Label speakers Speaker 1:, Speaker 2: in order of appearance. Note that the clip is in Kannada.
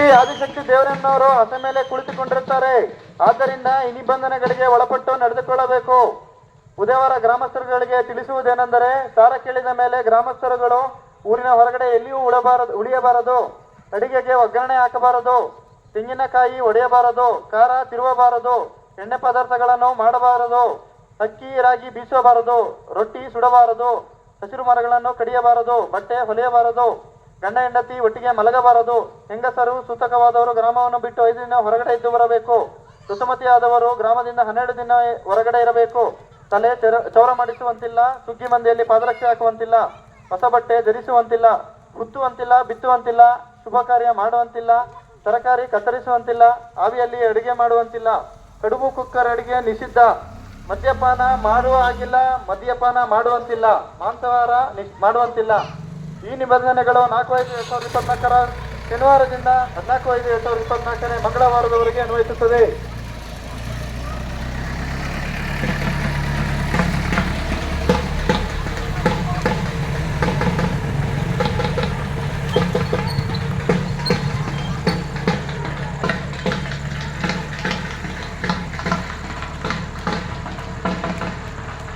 Speaker 1: ಶ್ರೀ ಆದಿಶಕ್ತಿ ದೇವರನ್ನವರು ಹಸೆ ಮೇಲೆ ಕುಳಿತುಕೊಂಡಿರುತ್ತಾರೆ. ಆದ್ದರಿಂದ ಈ ನಿಬಂಧನೆಗಳಿಗೆ ಒಳಪಟ್ಟು ನಡೆದುಕೊಳ್ಳಬೇಕು. ಉದಯವಾರ ಗ್ರಾಮಸ್ಥರುಗಳಿಗೆ ತಿಳಿಸುವುದೇನೆಂದರೆ, ಸಾರ ಕೇಳಿದ ಮೇಲೆ ಗ್ರಾಮಸ್ಥರುಗಳು ಊರಿನ ಹೊರಗಡೆ ಎಲ್ಲಿಯೂ ಉಳಿಯಬಾರದು. ಅಡಿಗೆಗೆ ಒಗ್ಗರಣೆ ಹಾಕಬಾರದು, ತೆಂಗಿನಕಾಯಿ ಒಡೆಯಬಾರದು, ಖಾರ ತಿರುವಬಾರದು, ಎಣ್ಣೆ ಪದಾರ್ಥಗಳನ್ನು ಮಾಡಬಾರದು, ಅಕ್ಕಿ ರಾಗಿ ಬೀಸಬಾರದು, ರೊಟ್ಟಿ ಸುಡಬಾರದು, ಹಸಿರು ಮರಗಳನ್ನು ಕಡಿಯಬಾರದು, ಬಟ್ಟೆ ಹೊಲಿಯಬಾರದು, ಗಂಡ ಹೆಂಡತಿ ಒಟ್ಟಿಗೆ ಮಲಗಬಾರದು. ಹೆಂಗಸರು ಸೂತಕವಾದವರು ಗ್ರಾಮವನ್ನು ಬಿಟ್ಟು 5 ದಿನ ಹೊರಗಡೆ ಇದ್ದು ಬರಬೇಕು. ಋತುಮತಿಯಾದವರು ಗ್ರಾಮದಿಂದ 12 ದಿನ ಹೊರಗಡೆ ಇರಬೇಕು. ತಲೆ ಚೌರ ಮಾಡಿಸುವಂತಿಲ್ಲ, ಸುಗ್ಗಿ ಮಂದಿಯಲ್ಲಿ ಪಾದರಕ್ಷೆ ಹಾಕುವಂತಿಲ್ಲ, ಹೊಸ ಬಟ್ಟೆ ಧರಿಸುವಂತಿಲ್ಲ, ಹುತ್ತುವಂತಿಲ್ಲ, ಬಿತ್ತುವಂತಿಲ್ಲ, ಶುಭ ಕಾರ್ಯ ಮಾಡುವಂತಿಲ್ಲ, ತರಕಾರಿ ಕತ್ತರಿಸುವಂತಿಲ್ಲ, ಆವಿಯಲ್ಲಿ ಅಡುಗೆ ಮಾಡುವಂತಿಲ್ಲ, ಕಡುಬು ಕುಕ್ಕರ್ ಅಡುಗೆ ನಿಷಿದ್ಧ, ಮದ್ಯಪಾನ ಮಾಡುವ ಹಾಗಿಲ್ಲ, ಮದ್ಯಪಾನ ಮಾಡುವಂತಿಲ್ಲ, ಮಾಂಸಾಹಾರ ಮಾಡುವಂತಿಲ್ಲ. ಈ ನಿಬಂಧನೆಗಳು 4/5/2024 ಶನಿವಾರದಿಂದ 14/5/2024 ಮಂಗಳವಾರದವರೆಗೆ ಅನ್ವಯಿಸುತ್ತದೆ.